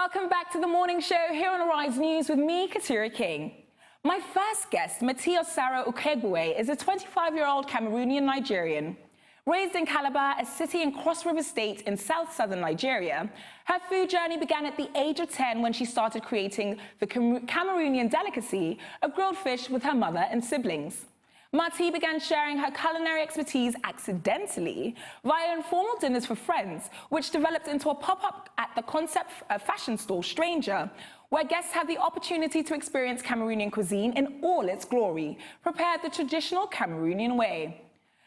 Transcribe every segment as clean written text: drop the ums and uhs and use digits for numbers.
Welcome back to the morning show here on Arise News with me, Katira King. My first guest, Matio Sarah Ukhuegbe, is a 25-year-old Cameroonian Nigerian. Raised in Calabar, a city in Cross River State in southern Nigeria, her food journey began at the age of 10 when she started creating the Cameroonian delicacy of grilled fish with her mother and siblings. Marti began sharing her culinary expertise accidentally via informal dinners for friends, which developed into a pop-up at the concept fashion store Stranger, where guests have the opportunity to experience Cameroonian cuisine in all its glory, prepared the traditional Cameroonian way.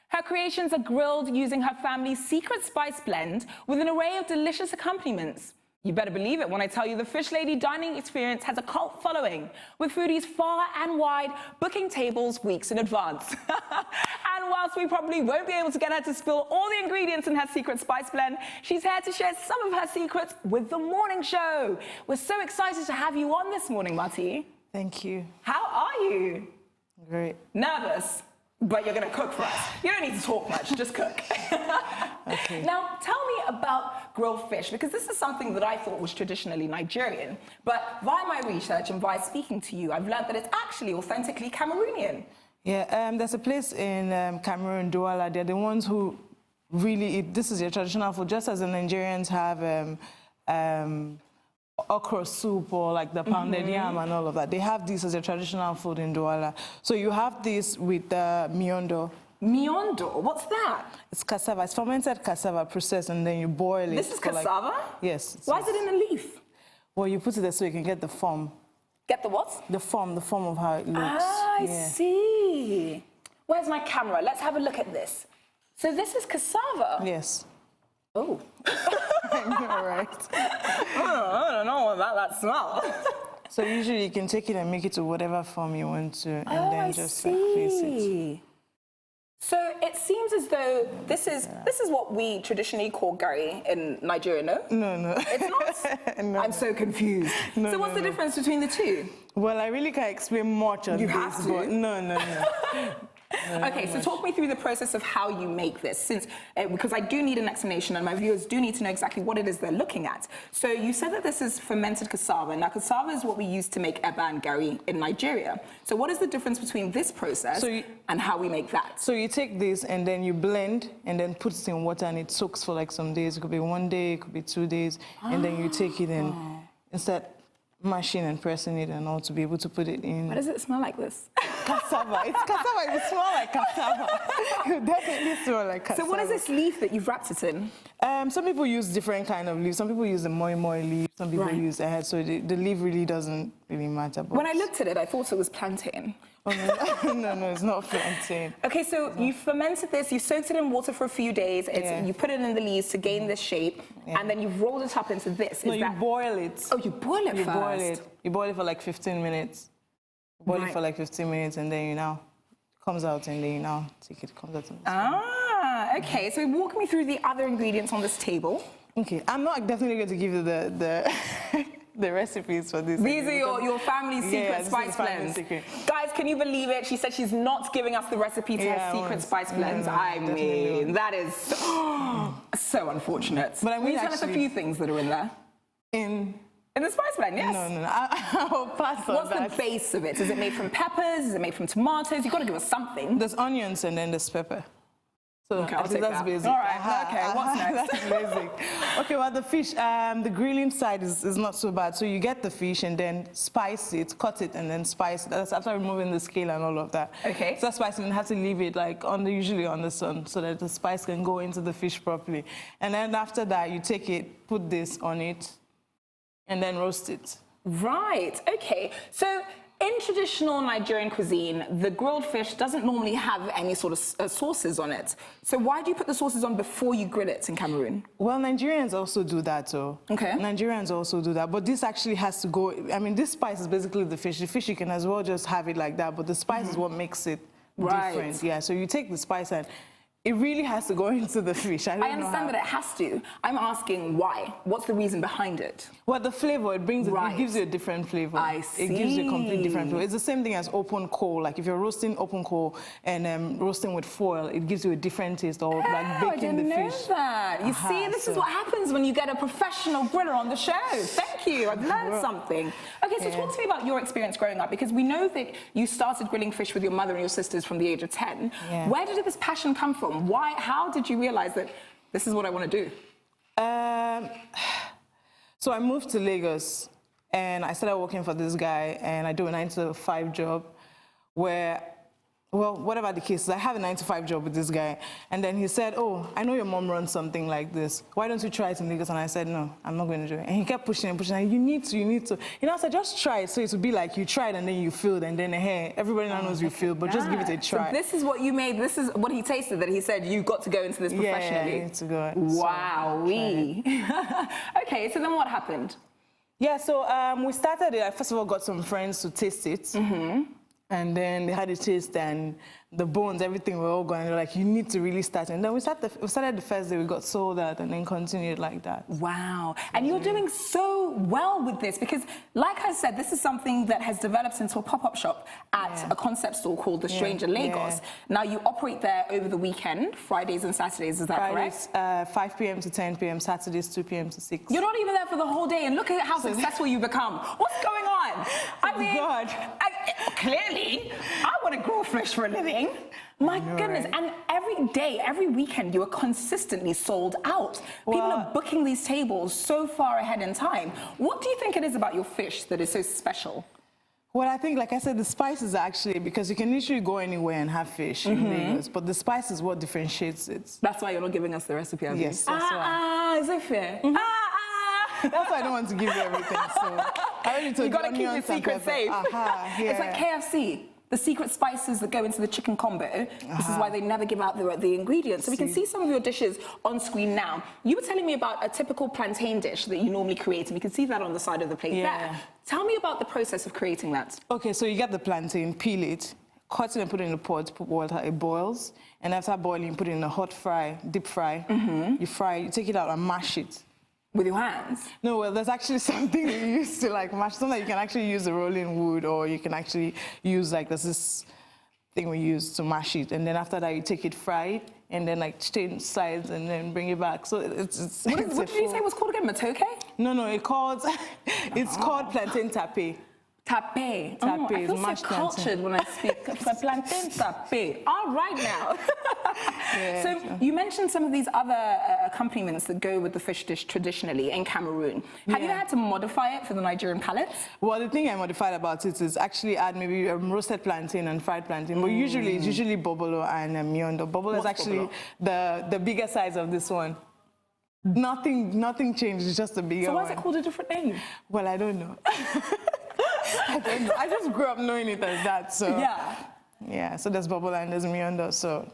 Her creations are grilled using her family's secret spice blend with an array of delicious accompaniments. You better believe it when I tell you the Fish Lady dining experience has a cult following, with foodies far and wide booking tables weeks in advance. And whilst we probably won't be able to get her to spill all the ingredients in her secret spice blend, she's here to share some of her secrets with the morning show. We're so excited to have you on this morning, Marti. Thank you. How are you? Great. Nervous? But you're going to cook for us. You don't need to talk much, just cook. Okay. Now, tell me about grilled fish, because this is something that I thought was traditionally Nigerian. But via my research and via speaking to you, I've learned that it's actually authentically Cameroonian. Yeah, there's a place in Cameroon, Douala. They're the ones who really eat, this is your traditional food, just as the Nigerians have okra soup or like the pounded yam and all of that. They have this as a traditional food in Douala. So you have this with miondo. Miondo? What's that? It's cassava. It's fermented cassava processed and then you boil it. This is cassava? Yes. Why is it in a leaf? Well, you put it there so you can get the form. Get the what? The form of how it looks. Ah, I see. Where's my camera? Let's have a look at this. So this is cassava? Yes. Oh. All right. I don't know about that smell. So usually you can take it and make it to whatever form you want to, and then just place it. So it seems as though this is what we traditionally call gari in Nigeria, no? No. It's not? No. I'm so confused. No, so what's the difference between the two? Well, I really can't explain much on You this, have to. but no. Okay, so talk me through the process of how you make this, because I do need an explanation and my viewers do need to know exactly what it is they're looking at. So you said that this is fermented cassava. Now, cassava is what we use to make eba and gari in Nigeria. So what is the difference between this process and how we make that? So you take this and then you blend and then put it in water and it soaks for like some days. It could be 1 day, it could be 2 days, and then you take it and instead mashing and pressing it and all to be able to put it in. Why does it smell like this? Cassava. It's cassava. It will smell like cassava. It will definitely smell like cassava. So what is this leaf that you've wrapped it in? Some people use different kind of leaves. Some people use the moi leaf. Some people use the head. So the leaf really doesn't really matter. But when I looked at it, I thought it was plantain. Oh, no, it's not plantain. Okay, so you fermented this, you soaked it in water for a few days, you put it in the leaves to gain this shape, and then you've rolled it up into this. You boil it. Oh, you boil it first? You boil it for like 15 minutes. Boil it for like 15 minutes, and then comes out, and then you now take it, comes out. Ah, okay, so walk me through the other ingredients on this table. Okay, I'm not definitely going to give you the the recipes for this. These are your family's secret spice blends. Guys, can you believe it? She said she's not giving us the recipe to her secret spice blends. I mean, that is so unfortunate. But will you tell us a few things that are in there? In the spice blend, yes. No. I'll pass on What's the base of it? Is it made from peppers? Is it made from tomatoes? You've got to give us something. There's onions and then there's pepper. So okay, I'll take that's that. basic. All right, okay, what's next? That's basic. Okay, well, the fish, the grilling side is not so bad. So you get the fish and then spice it, cut it, and then spice it. That's after removing the scale and all of that. Okay. So spicing, you have to leave it like usually on the sun so that the spice can go into the fish properly. And then after that, you take it, put this on it, and then roast it. Right, okay. So in traditional Nigerian cuisine, the grilled fish doesn't normally have any sort of sauces on it. So why do you put the sauces on before you grill it in Cameroon? Well, Nigerians also do that, too. Okay. Nigerians also do that, but this actually has to go, I mean, this spice is basically the fish. The fish, you can as well just have it like that, but the spice is what makes it different. Yeah, so you take the spice and It really has to go into the fish. I understand that it has to. I'm asking why. What's the reason behind it? Well, the flavor, it brings it gives you a different flavor. I see. It gives you a complete different flavor. It's the same thing as open coal. Like if you're roasting open coal and roasting with foil, it gives you a different taste, or like baking the fish. I didn't know that. You see, this is what happens when you get a professional griller on the show. Thank you. I've learned something. Okay, so talk to me about your experience growing up, because we know that you started grilling fish with your mother and your sisters from the age of 10. Yeah. Where did this passion come from? Why? How did you realize that this is what I want to do? So I moved to Lagos and I started working for this guy, and I do a 9-to-5 job where, well, whatever the case is, I have a 9-to-5 job with this guy. And then he said, oh, I know your mom runs something like this. Why don't you try it in Lagos? And I said, no, I'm not going to do it. And he kept pushing and pushing. You need to. You know, I said, just try it. So it would be like you tried and then you failed, and then, hey, everybody now knows you failed, but just give it a try. So this is what you made. This is what he tasted, that he said, you've got to go into this professionally. Yeah, I need to go. Wow-wee. Okay, so then what happened? Yeah, so we started it. I first of all got some friends to taste it. Mm-hmm. And then they had a taste, and the bones, everything were all gone. And they're like, you need to really start. And then we started the first day, we got sold out, and then continued like that. Wow. And you're doing so well with this, because like I said, this is something that has developed into a pop-up shop at a concept store called The Stranger Lagos. Now you operate there over the weekend, Fridays and Saturdays, is that Fridays, correct? 5 p.m. to 10 p.m, Saturdays 2 p.m. to 6. You're not even there for the whole day, and look at how successful you've become. What's going on? I mean, clearly, I want to grow fish for a living. My goodness, right? And every day, every weekend, you are consistently sold out. People are booking these tables so far ahead in time. What do you think it is about your fish that is so special? Well, I think, like I said, the spices actually, because you can literally go anywhere and have fish in Lagos, but the spice is what differentiates it. That's why you're not giving us the recipe, have you? Yes, that's why. Is it fair? That's why I don't want to give you everything, so I already told you. You gotta keep your secret safe. It's like KFC. The secret spices that go into the chicken combo. This is why they never give out the ingredients. So we can see some of your dishes on screen now. You were telling me about a typical plantain dish that you normally create, and we can see that on the side of the plate there. Tell me about the process of creating that. Okay, so you get the plantain, peel it, cut it and put it in the pot, put water, it boils. And after boiling, put it in a hot fry, deep fry. You fry, you take it out and mash it. With your hands? No, well, there's actually something we use to like mash. Something you can actually use a rolling wood, or you can actually use like this thing we use to mash it. And then after that, you take it, fry it, and then like change sides and then bring it back. So what did you say it was called again? Matoke? No, it's called plantain tape. Tape. I feel so cultured when I speak. Plantain tape. All right now. So you mentioned some of these other accompaniments that go with the fish dish traditionally in Cameroon. Have you had to modify it for the Nigerian palates? Well, the thing I modified about it is actually add maybe roasted plantain and fried plantain. But usually it's usually bobolo and miondo. Bobolo is actually the bigger size of this one. Nothing changed. It's just a bigger one. So why is it called a different name? Well, I don't know. I don't know. I just grew up knowing it as that. So yeah. So there's bobolo and there's miondo. So.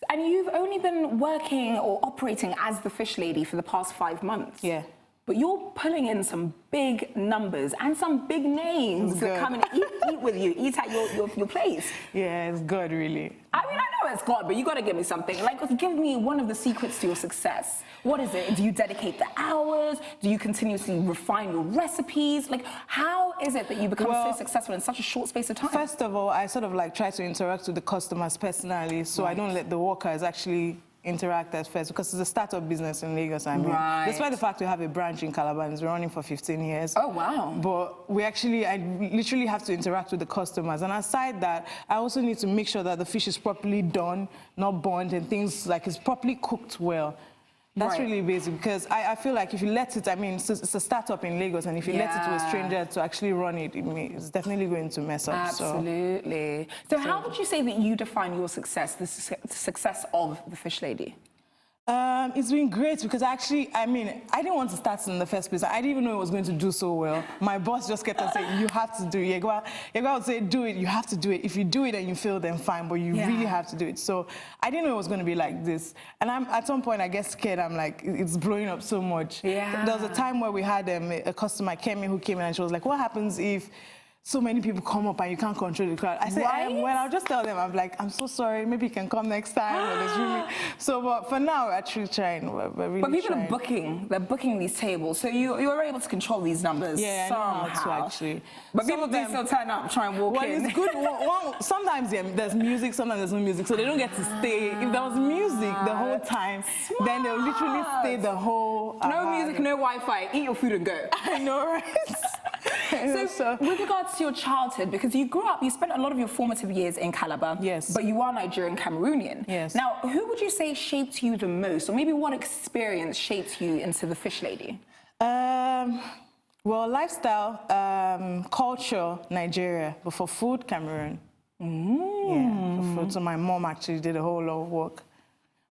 And you've only been working or operating as the fish lady for the past 5 months. Yeah. But you're pulling in some big numbers and some big names that come and eat with you, eat at your place. Yeah, it's good, really. I mean, I know it's God, but you got to give me something. Like, give me one of the secrets to your success. What is it? Do you dedicate the hours? Do you continuously refine your recipes? Like, how is it that you become so successful in such a short space of time? First of all, I sort of like try to interact with the customers personally, so I don't let the workers actually interact at first, because it's a startup business in Lagos. I mean, despite the fact we have a branch in Calabar and it's running for 15 years. Oh, wow. But I literally have to interact with the customers. And aside that, I also need to make sure that the fish is properly done, not burnt, and things like it's properly cooked well. That's really basic, because I feel like if you let it, I mean, it's a startup in Lagos, and if you let it to a stranger to actually run it, it's definitely going to mess up. Absolutely. So how would you say that you define your success, the success of the Fish Lady? It's been great, because actually, I mean, I didn't want to start in the first place. I didn't even know it was going to do so well. My boss just kept on saying, you have to do it. Yegwa would say, do it, you have to do it. If you do it and you fail, then fine, but you really have to do it. So I didn't know it was going to be like this. And at some point, I get scared. I'm like, it's blowing up so much. There was a time where we had a customer, Kemi, who came in and she was like, what happens if so many people come up and you can't control the crowd. I say, well, I'll just tell them, I'm like, I'm so sorry, maybe you can come next time. Or there's really... So, but for now, we're actually trying. We're really But people trying. they're booking these tables, so you're able to control these numbers somehow. I know how to actually. But people do still turn up, try and walk in. It's good. Sometimes there's music, sometimes there's no music, so they don't get to stay. If there was music the whole time, then they'll literally stay the whole... No music, no Wi-Fi, eat your food and go. I know, right? So, with regards to your childhood, because you grew up, you spent a lot of your formative years in Calabar. Yes. But you are Nigerian Cameroonian. Yes. Now, who would you say shaped you the most, or maybe what experience shaped you into the fish lady? Well, lifestyle, culture, Nigeria, but for food, Cameroon. Yeah, for food. So my mom actually did a whole lot of work.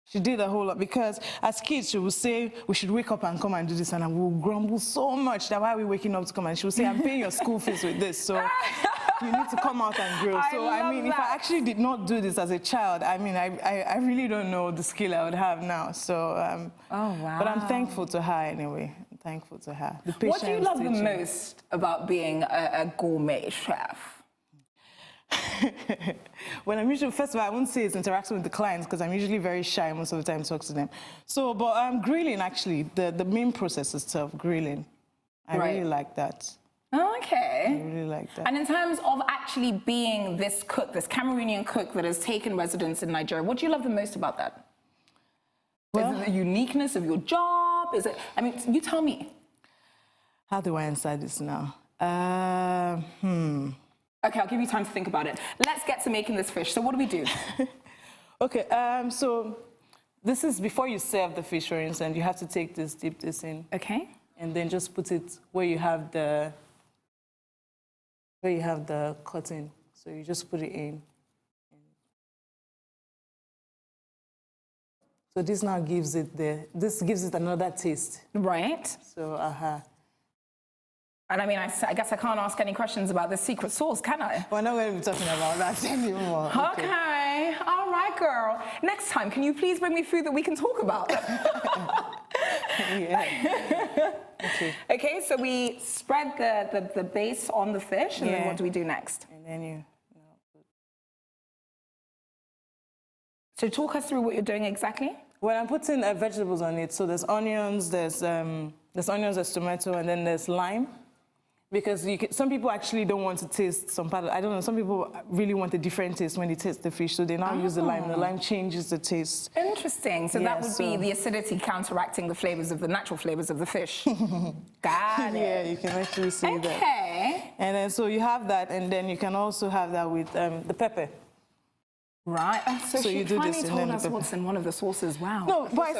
She did a whole lot because as kids, she would say, we should wake up and come and do this, and I would grumble so much that why are we waking up to come? And she would say, I'm paying your school fees with this, so you need to come out and grill. So I mean, if I actually did not do this as a child, I mean, I really don't know the skill I would have now. So, oh, wow. But I'm thankful to her anyway. I'm thankful to her. What do you love the most about being a gourmet chef? When I'm usually, first of all, I won't say it's interacting with the clients because I'm usually very shy most of the time to talk to them. So, but grilling actually, the main process itself, grilling. I really like that. Okay. I really like that. And in terms of actually being this cook, this Cameroonian cook that has taken residence in Nigeria, what do you love the most about that? Well, is it the uniqueness of your job? Is it, I mean, you tell me. How do I answer this now? Okay, I'll give you time to think about it. Let's get to making this fish. So what do we do? Okay, so this is before you serve the fish, for instance, you have to take this, dip this in. Okay. And then just put it where you have the cutting. So you just put it in. So this now gives it this gives it another taste. Right. So, And I mean, I guess I can't ask any questions about this secret sauce, can I? We're not going to be talking about that anymore. Okay. All right, girl. Next time, can you please bring me food that we can talk about? Yeah. Okay. Okay, so we spread the base on the fish, and then what do we do next? And then So talk us through what you're doing exactly. Well, I'm putting vegetables on it. So there's onions, there's tomato, and then there's lime. Because some people actually don't want to taste some part of, I don't know, some people really want a different taste when they taste the fish, so they now use the lime. The lime changes the taste. Interesting. So that would be the acidity counteracting the flavors of the natural flavors of the fish. Got it. Yeah, you can actually see that. Okay. And then so you have that, and then you can also have that with the pepper. Right. So she you do finally this told us what's in one of the sauces. Wow. No, but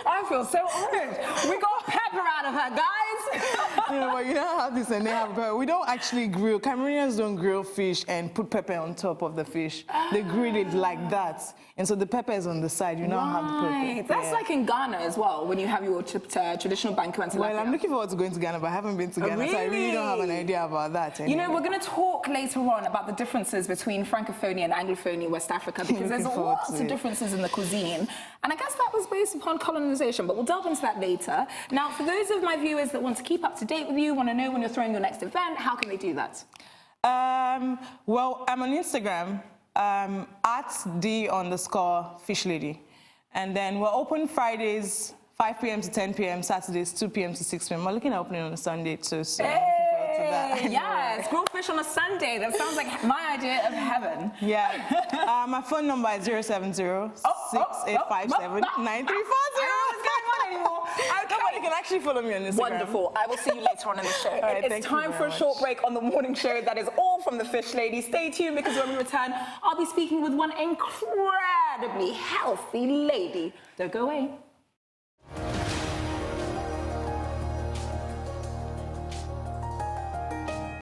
I feel so honored. We got pepper out of her, guys. You know, but you don't have this and they have pepper. We don't actually grill. Cameroonians don't grill fish and put pepper on top of the fish. They grill it like that. And so the pepper is on the side. You now have the pepper. That's like in Ghana as well, when you have your traditional banku and tilapia. Well, I'm looking forward to going to Ghana, but I haven't been to Ghana, so I really don't have an idea about that. Anyway. You know, we're going to talk later on about the differences between Francophonia and Anglophonia in West Africa, because there's lots of differences in the cuisine. And I guess that was based upon colonization, but we'll delve into that later. Now, for those of my viewers that want to keep up to date with you, want to know when you're throwing your next event, how can they do that? Well, I'm on Instagram, @D_fishlady. And then we're open Fridays, 5 p.m. to 10 p.m., Saturdays, 2 p.m. to 6 p.m. We're looking at opening on a Sunday too, so I'm looking forward to that. Yes, grilled fish on a Sunday. That sounds like my idea of heaven. Yeah. My phone number is 070-6857-9340. Nobody can actually follow me on Instagram. Wonderful. I will see you later on in the show. Right, it's time for a short break on the morning show. That is all from the Fish Lady. Stay tuned, because when we return, I'll be speaking with one incredibly healthy lady. Don't go away.